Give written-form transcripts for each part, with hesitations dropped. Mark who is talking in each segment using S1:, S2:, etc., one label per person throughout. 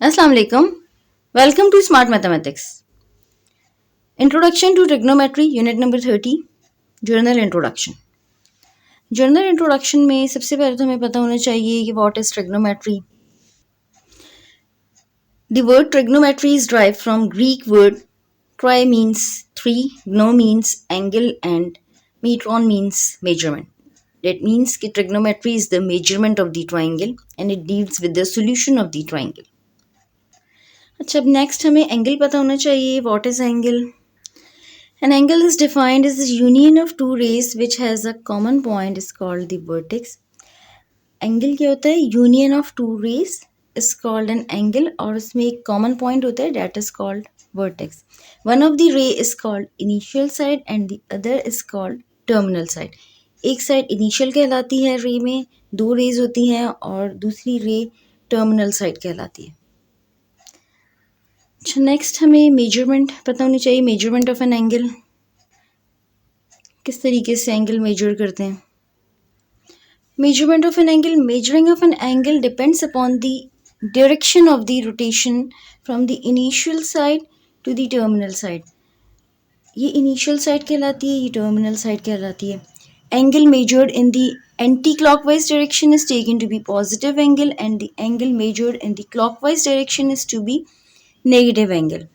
S1: Assalamu alaikum. Welcome to Smart Mathematics. Introduction to Trigonometry, Unit number 30, Journal Introduction. Journal Introduction में सबसे पहले तो हमें पता होना चाहिए कि what is trigonometry. The word trigonometry is derived from Greek word tri means three, gno means angle, and metron means measurement. That means कि trigonometry is the measurement of the triangle and it deals with the solution of the triangle. अच्छा, अब next हमें angle पता होना चाहिए. What is angle? An angle is defined as the union of two rays which has a common point is called the vertex. Angle क्या होता है? Union of two rays is called an angle और उसमें एक common point होता है that is called vertex. One of the ray is called initial side and the other is called terminal side. एक side initial कहलाती है रे में, दो रेज होती हैं, और दूसरी रे टर्मिनल साइड कहलाती है. अच्छा, नेक्स्ट हमें मेजरमेंट पता होनी चाहिए. मेजरमेंट ऑफ एन एंगल, किस तरीके से एंगल मेजर करते हैं. Measurement of an angle, measuring of an angle depends upon the direction of the rotation from the initial side to the terminal side. ये इनिशियल साइड कहलाती है, ये terminal side कहलाती है. Angle measured in the anti clockwise direction is taken to be positive angle and the angle measured in the clockwise direction is to be negative angle.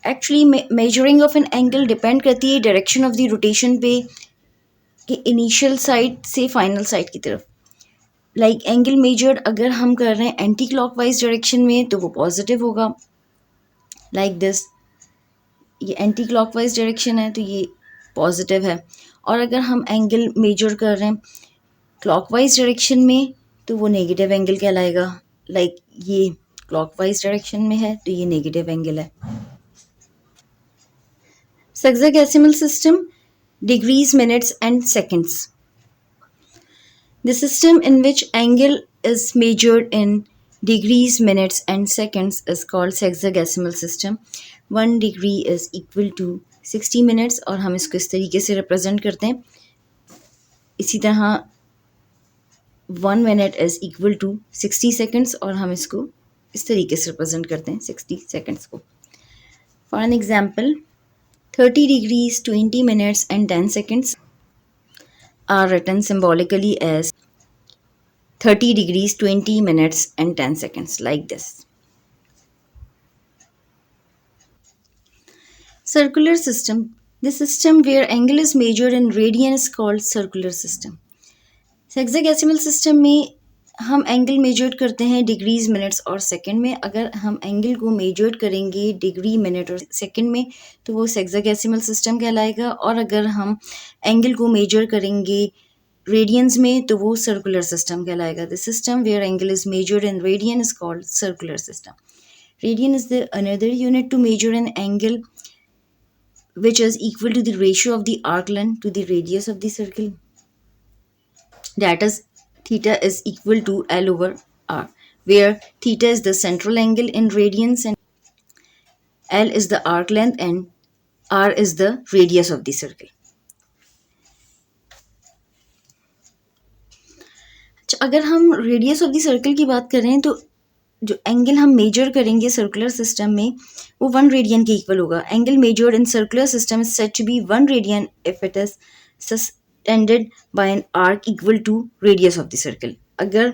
S1: Actually measuring of an angle depend करती है direction of the rotation पे कि initial side से final side की तरफ. Like angle measured अगर हम कर रहे हैं एंटी क्लॉकवाइज डायरेक्शन में तो वो पॉजिटिव होगा. लाइक दिस, ये एंटी क्लॉकवाइज डायरेक्शन है तो ये पॉजिटिव है. और अगर हम एंगल मेजर कर रहे हैं क्लॉकवाइज डायरेक्शन में तो वो नेगेटिव एंगल कहलाएगा. लाइक ये क्लॉकवाइज डायरेक्शन में है तो ये नेगेटिव एंगल है. Sexagesimal system, degrees, minutes and seconds. The system in which angle is measured in degrees, minutes and seconds is called sexagesimal system. 1 degree is equal to 60 minutes और हम इसको इस तरीके से रिप्रेजेंट करते हैं. इसी तरह 1 minute is equal to 60 seconds और हम इसको इस तरीके से रिप्रेजेंट करते हैं 60 seconds को. For an example, 30 degrees, 20 minutes and 10 seconds are written symbolically as 30 degrees, 20 minutes and 10 seconds, like this. Circular system. The system where angle is measured in radian is called circular system. Sexagesimal system में हम angle measured करते हैं degrees, minutes और second में. अगर हम angle को measured करेंगे डिग्री, मिनट और सेकंड में तो वो सेक्सागेसिमल सिस्टम कहलाएगा. और अगर हम एंगल को मेजर करेंगे रेडियंस में तो वो सर्कुलर सिस्टम कहलाएगा. The system where angle is measured in radian is called circular system. Radian is the another unit to measure an angle which is equal to the ratio of the arc length to the radius of the circle. That is, theta is equal to L over R, where theta is the central angle in radians and L is the arc length and R is the radius of the circle. अगर हम radius of the circle की बात करें तो जो angle हम major करेंगे circular system में वो 1 रेडियन के इक्वल होगा. Angle measured in circular system is said to be 1 radian if it is subtended by an arc equal to radius of the circle. अगर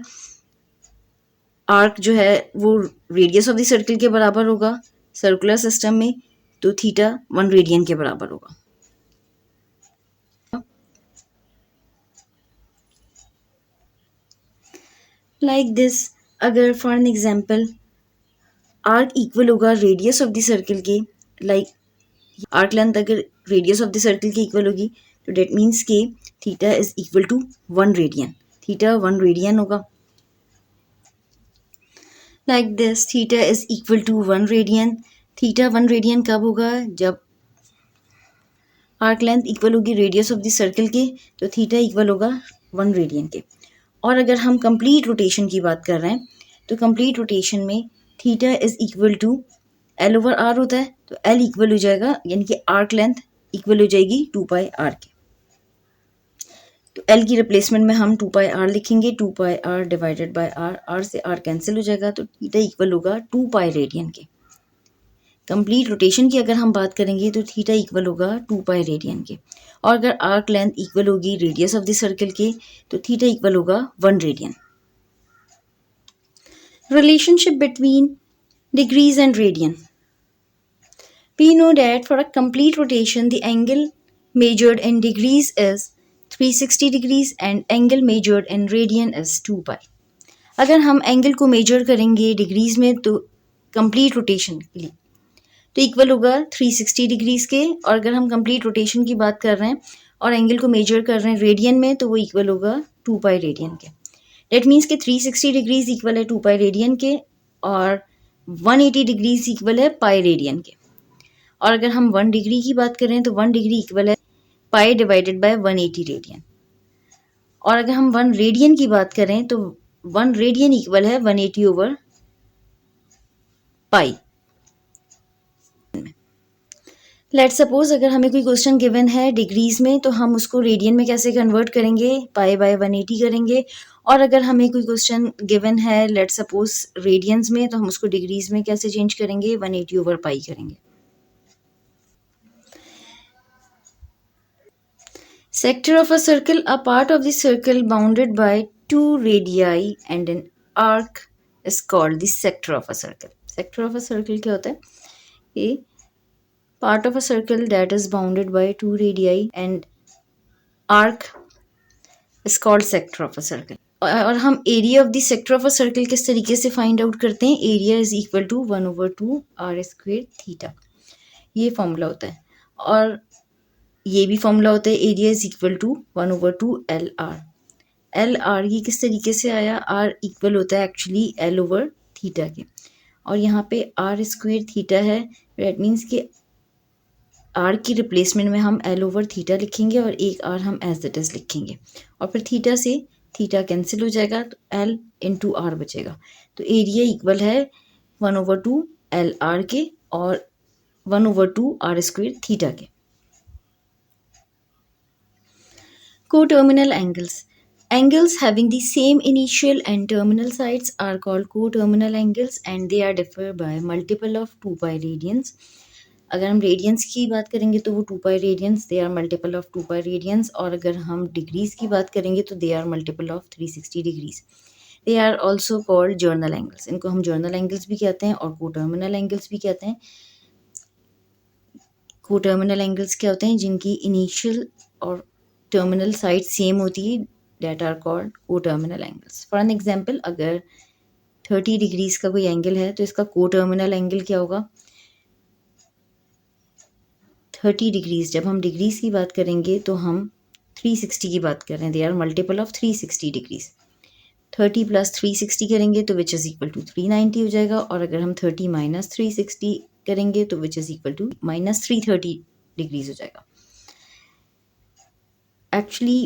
S1: आर्क जो है वो रेडियस ऑफ द सर्कल के बराबर होगा सर्कुलर सिस्टम में तो थीटा 1 रेडियन के बराबर होगा. लाइक दिस, अगर for an example arc equal होगा रेडियस ऑफ द सर्कल के, लाइक आर्क लेंथ अगर रेडियस ऑफ द सर्कल की इक्वल होगी तो डेट मीन्स के theta is equal to 1 radian. Theta 1 radian होगा. Like this, theta is equal to 1 radian. Theta 1 radian कब होगा? जब आर्क लेंथ इक्वल होगी रेडियस ऑफ द सर्कल के तो थीटा इक्वल होगा 1 रेडियन के. और अगर हम कंप्लीट रोटेशन की बात कर रहे हैं तो कंप्लीट रोटेशन में theta is equal to L over R होता है तो एल इक्वल हो जाएगा यानी कि आर्क लेंथ इक्वल हो जाएगी 2 पाई आर के. तो एल की रिप्लेसमेंट में हम 2πr लिखेंगे, 2πr divided by R, R से आर कैंसिल हो जाएगा, तो थीटा इक्वल होगा 2π रेडियन के। कंप्लीट रोटेशन की अगर हम बात करेंगे तो थीटा इक्वल होगा 2π रेडियन के, और अगर आर्क लेंथ इक्वल होगी रेडियस ऑफ द सर्कल के तो थीटा इक्वल होगा 1 radian. Relationship between degrees and radian. We know that for a complete rotation the angle measured in degrees is 360 degrees and angle measured in radian is 2π। अगर हम angle को major करेंगे degrees में तो complete rotation के लिए तो equal होगा 360 डिग्रीज के, और अगर हम कंप्लीट रोटेशन की बात कर रहे हैं और एंगल को मेजर कर रहे हैं रेडियन में तो वो इक्वल होगा 2π रेडियन के। डेट मीन्स के 360 डिग्रीज इक्वल है 2π रेडियन के और 180 डिग्रीज इक्वल है पाई रेडियन के। और अगर हम 1 डिग्री की बात करें तो 1 डिग्री इक्वल है पाई डिवाइडेड बाय 180 रेडियन, और अगर हम 1 रेडियन की बात करें तो 1 रेडियन इक्वल है 180 ओवर पाई। लेट्स सपोज अगर हमें कोई क्वेश्चन गिवन है डिग्रीज में तो हम उसको रेडियन में कैसे कन्वर्ट करेंगे, पाई बाय 180 करेंगे, और अगर हमें कोई क्वेश्चन गिवन है लेट्स सपोज रेडियंस में तो हम उसको डिग्रीज में कैसे चेंज करेंगे, 180 ओवर पाई करेंगे। Sector of a circle, a part of the circle bounded by 2 radii and an arc is called the sector of a circle. Sector of a circle क्या होता है? A part of a circle that is bounded by 2 radii and arc is called sector of a circle. और हम area of the sector of a circle किस तरीके से find out करते हैं, area is equal to 1/2 R square theta, ये formula होता है। और ये भी फॉर्मूला होता है area is equal to 1/2 L R. L R ये किस तरीके से आया, आर इक्वल होता है एक्चुअली एल ओवर थीटा के, और यहाँ पे आर स्क्वायर थीटा है, दैट मीन्स कि आर की रिप्लेसमेंट में हम एल ओवर थीटा लिखेंगे और एक आर हम एज इट इज लिखेंगे, और फिर थीटा से थीटा कैंसिल हो जाएगा तो एल इंटू आर बचेगा। तो एरिया इक्वल है 1/2 एल आर के और 1/2 आर स्क्वायर थीटा के। Coterminal angles. Angles having the same initial and terminal sides are called coterminal angles and they are differ by multiple of 2π radians. अगर हम radiance की बात करेंगे तो वो 2π radians, they are multiple of 2π radians, और अगर हम डिग्रीज की बात करेंगे तो they are multiple of 360 degrees. They are also called general angles, इनको हम जर्नल एंगल्स भी कहते हैं और कोटर्मिनल एंगल्स भी कहते हैं। कोटर्मिनल एंगल्स क्या होते हैं, जिनकी इनिशियल और टर्मिनल साइड सेम होती है, that are called coterminal angles. For an example अगर 30 डिग्रीज का कोई एंगल है तो इसका कोटर्मिनल एंगल क्या होगा, 30 डिग्रीज। जब हम डिग्रीज की बात करेंगे तो हम 360 की बात कर रहे हैं, they are multiple of 360 degrees. 30 + 360 करेंगे तो विच इज़ इक्वल टू 390 हो जाएगा, और अगर हम 30 - 360 करेंगे तो which is equal to -330 degrees हो जाएगा। Actually,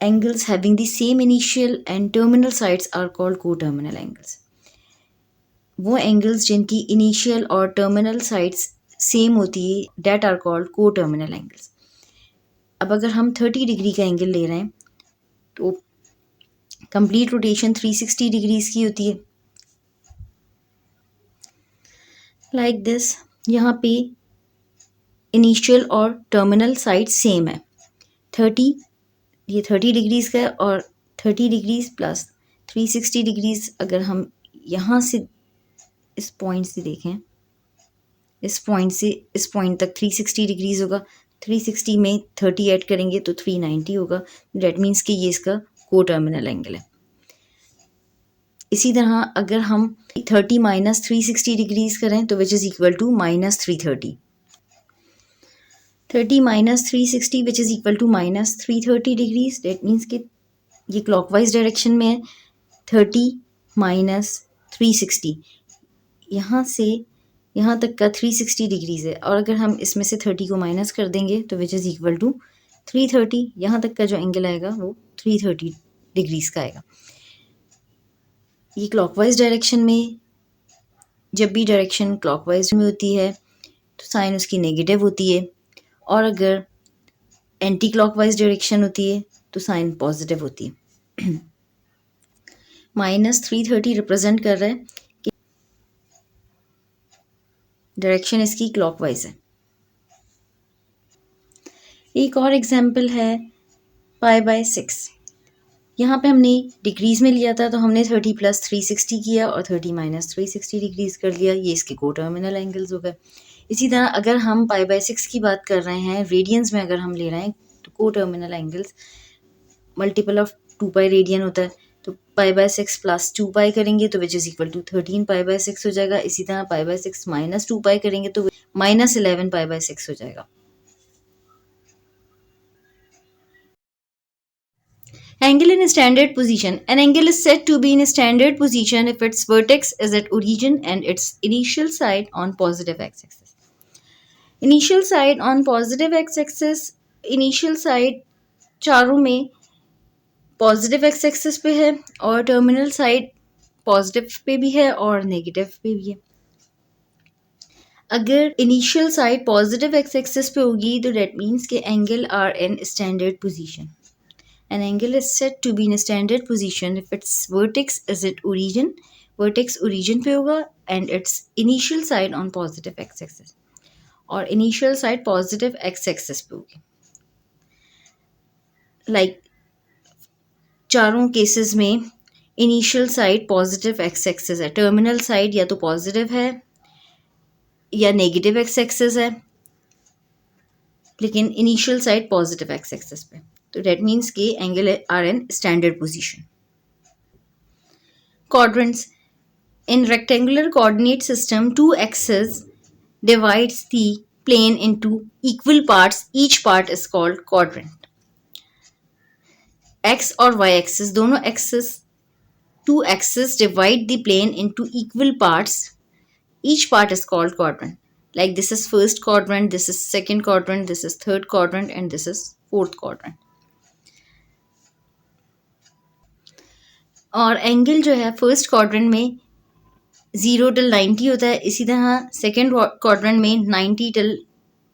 S1: angles having the same initial and terminal sides are called coterminal angles. वो angles जिनकी initial और terminal sides same होती है, that are called coterminal angles. अब अगर हम 30 डिग्री का एंगल ले रहे हैं तो कंप्लीट रोटेशन 360 डिग्रीज की होती है, लाइक दिस। यहाँ पे इनिशियल और टर्मिनल साइड सेम है, 30 ये 30 डिग्रीज का है और 30 डिग्रीज प्लस 360 डिग्रीज। अगर हम यहाँ से इस पॉइंट से देखें, इस पॉइंट से इस पॉइंट तक 360 डिग्रीज होगा, 360 में 30 ऐड करेंगे तो 390 होगा, डेट मीन्स कि ये इसका कोटर्मिनल एंगल है। इसी तरह अगर हम 30 - 360 डिग्रीज करें तो which is equal to -330, 30 - 360 which is equal to -330 degrees. That means कि ये क्लॉकवाइज डायरेक्शन में है, 30 - 360 यहाँ से यहाँ तक का 360 डिग्रीज है, और अगर हम इसमें से 30 को माइनस कर देंगे तो विच इज़ इक्वल टू 330, यहाँ तक का जो एंगल आएगा वो 330 डिग्रीज का आएगा। ये क्लॉकवाइज डायरेक्शन में, जब भी डायरेक्शन क्लॉकवाइज में होती है तो साइन उसकी नेगेटिव होती है, और अगर एंटी क्लॉकवाइज डायरेक्शन होती है तो साइन पॉजिटिव होती है। -330 रिप्रेजेंट कर रहा है कि डायरेक्शन इसकी क्लॉकवाइज है। एक और एग्जाम्पल है π/6। यहाँ पे हमने डिग्रीज में लिया था, तो हमने 30 + 360 किया और 30 - 360 डिग्रीज कर लिया। ये इसके को टर्मिनल एंगल्स हो गए। इसी तरह अगर हम π/6 की बात कर रहे हैं, रेडियंस में अगर हम ले रहे हैं, तो coterminal angles multiple of 2π radian होता है। तो π/6 + 2π करेंगे तो विच इज इक्वल टू 13 π/6 हो जाएगा। इसी तरह π/6 - 2π करेंगे तो -11 π/6 हो जाएगा। Angle in a standard position. An angle is said to be in a standard position if its vertex is at origin and its initial side on positive x-axis. Initial side on positive x-axis, initial side चारों में positive x axis पे है और terminal side positive pay भी है और negative पे भी है। अगर initial side positive x axis पे होगी तो डेट मीन्स के angle are in standard position. An angle is said to be in a standard position if its vertex is at origin, vertex origin पे होगा and its initial side on positive x-axis और initial side positive x-axis पे होगी। Like चारों cases में initial side positive x axis है, terminal side या तो पॉजिटिव है या नेगेटिव एक्स एक्सिस है, लेकिन initial side positive x axis पे, तो डेट मीन्स के angle are in standard position. Quadrants. In rectangular coordinate system, two axes divides the plane into equal parts. Each part is called quadrant. X और Y axis दोनों axes, two axes divide the plane into equal parts. Each part is called quadrant. Like this is first quadrant, this is second quadrant, this is third quadrant and this is fourth quadrant. और angle जो है first quadrant में 0 till 90 होता है। इसी तरह second quadrant में 90 till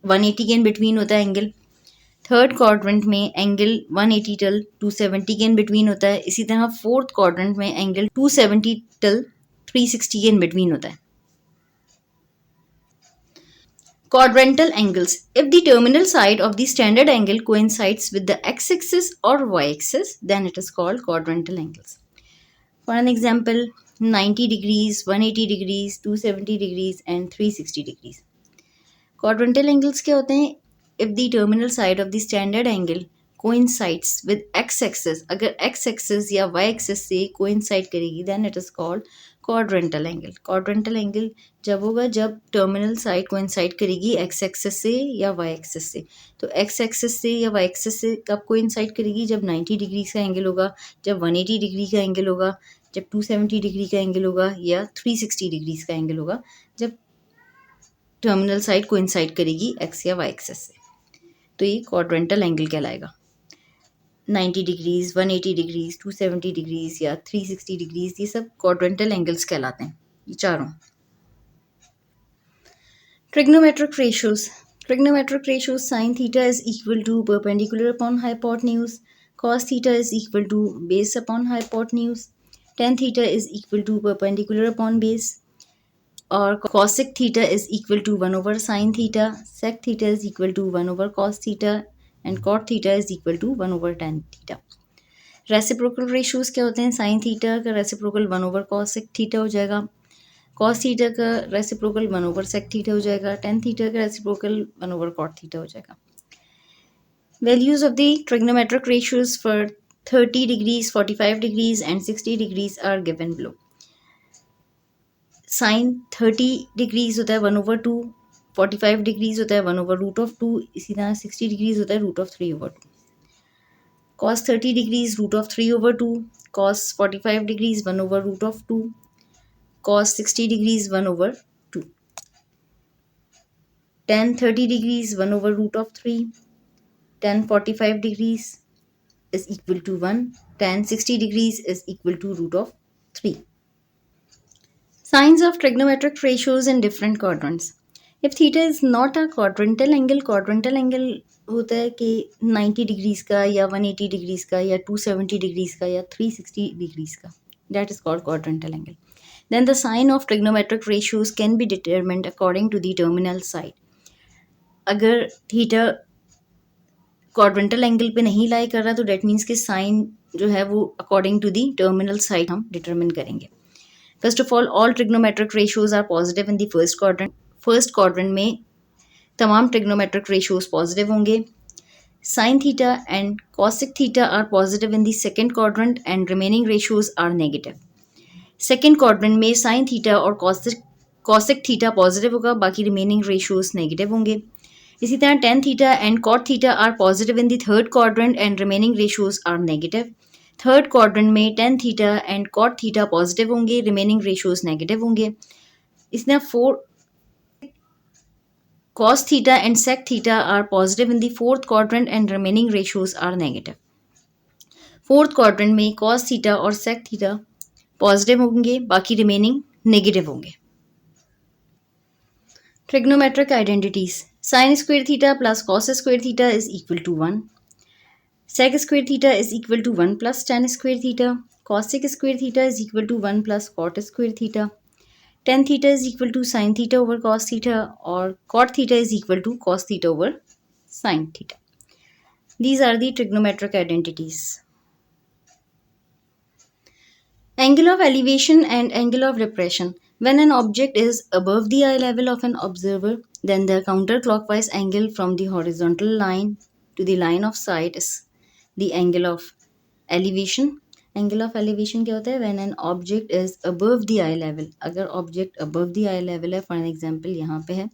S1: 180 के इन बिटवीन होता है एंगल। थर्ड क्वाड्रेंट में एंगल 180 till 270 के इन बिटवीन होता है। इसी तरह फोर्थ क्वाड्रेंट में एंगल 270 till 360 के इन बिटवीन होता है। Quadrantal angles. If the terminal side of the standard angle coincides with the x-axis or y-axis, then it is called quadrantal angles. For an example, 90 degrees, 180 degrees, 270 degrees and 360 degrees. Quadrantal angles क्या होते हैं? If the terminal side of the standard angle coincides with x-axis, अगर x-axis या y-axis से coincide करेगी, then it is called quadrantal angle. Quadrantal angle जब होगा जब terminal side coincide करेगी x-axis से या y-axis से। तो x-axis से या y-axis से कब coincide करेगी? जब 90 डिग्री का एंगल होगा, जब 180 डिग्री का एंगल होगा, जब 270 डिग्री का एंगल होगा या 360 डिग्री का एंगल होगा, जब टर्मिनल साइड कोइंसाइड करेगी एक्स या वाई एक्सिस से, तो ये क्वाड्रेंटल एंगल कहलाएगा। 90 डिग्रीज, 180 डिग्रीज, 270 डिग्रीज या 360 डिग्रीज, ये सब क्वाड्रेंटल एंगल्स कहलाते हैं, ये चारों। Trigonometric ratios. Trigonometric ratios, sin theta is equal to perpendicular upon hypotenuse, cos theta is equal to base upon hypotenuse, tan theta is equal to perpendicular upon base, और cosec theta is equal to 1 over sin theta, sec theta is equal to 1 over cos theta and cot theta is equal to 1 over tan theta. Reciprocal ratios क्या होते हैं? Sine theta का reciprocal 1 over cosec theta हो जाएगा, cos theta का reciprocal 1 over sec theta हो जाएगा, tan theta का रेसिप्रोकल 1 over cot थीटा हो जाएगा। Values of the trigonometric ratios for 30 degrees, 45 degrees and 60 degrees are given below. Sine 30 degrees होता है 1/2, 45 डिग्रीज होता है 1/√2, इसी तरह 60 डिग्रीज होता है √3/2। Cos 30 degrees √3/2, cos 45 degrees 1/√2, cos 60 degrees 1/2, tan 30 degrees 1/√3, tan 45 degrees is equal to 1, tan 60 degrees is equal to √3. Signs of trigonometric ratios in different quadrants. If theta is not a quadrantal angle होता है कि 90 degrees का या 180 degrees का या 270 degrees का या 360 degrees का, that is called quadrantal angle. Then the sign of trigonometric ratios can be determined according to the terminal side. अगर थीटा क्वाड्रेंटल एंगल पे नहीं लाई कर रहा तो डेट मीन्स कि साइन जो है वो according to the terminal side हम डिटरमिन करेंगे. First of all trigonometric ratios are positive in the first quadrant. First quadrant में तमाम ट्रिग्नोमेट्रिक रेशियोज पॉजिटिव होंगे. Sine theta and cosec theta are positive in the second quadrant and remaining ratios are negative. Second quadrant में sine theta और cosec theta positive होगा, बाकी remaining ratios negative होंगे. इसी तरह tan theta and cot theta are positive in the third quadrant and remaining ratios are negative. Third quadrant में tan theta and cot theta positive होंगे, remaining ratios negative होंगे. इसी तरह for cos theta and sec theta are positive in the fourth quadrant and remaining ratios are negative. Fourth quadrant में cos theta और sec theta positive होंगे, बाकी remaining negative होंगे. Trigonometric identities. Sine square theta plus cos square theta is equal to 1. sec square theta is equal to 1 plus tan square theta. cosic square theta is equal to 1 plus cot square theta. tan theta is equal to sin theta over cos theta or cot theta is equal to cos theta over sin theta. These are the trigonometric identities. Angle of elevation and angle of depression. When an object is above the eye level of an observer, then the counterclockwise angle from the horizontal line to the line of sight is the angle of elevation. Angle of elevation क्या होता है? When an object is above the eye level. अगर object above the eye level है, for an example यहाँ पे है,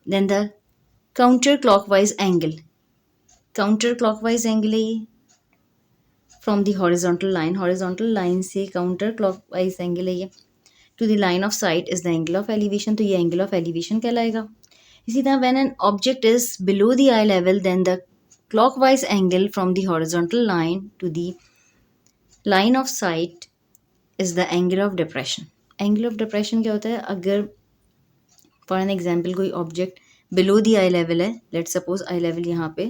S1: then the counter clockwise angle. Counter clockwise angle है ये from the horizontal line. Horizontal line से काउंटर क्लॉकवाइज एंगल है ये to the line of sight is the angle of elevation. तो ये एंगल ऑफ एलिवेशन कहलाएगा. इसी तरह when an object is below the eye level, then the clockwise angle from the horizontal line to the line of sight is the angle of depression. Angle of depression क्या होता है? अगर for an example कोई object below the eye level है, let suppose eye level यहाँ पे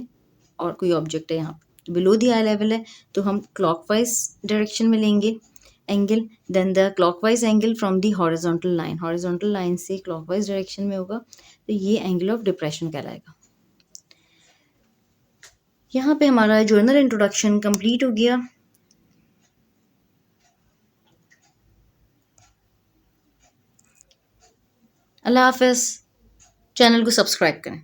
S1: और कोई ऑब्जेक्ट है यहाँ पे बिलो द आई लेवल है, तो हम क्लॉकवाइज डायरेक्शन में लेंगे angle. Then the clockwise angle from the horizontal line. Horizontal line से क्लॉकवाइज डायरेक्शन में होगा, तो ये एंगल ऑफ डिप्रेशन कहलाएगा. यहाँ पे हमारा जर्नल इंट्रोडक्शन कंप्लीट हो गया. अल्लाह हाफिज़. चैनल को सब्सक्राइब करें.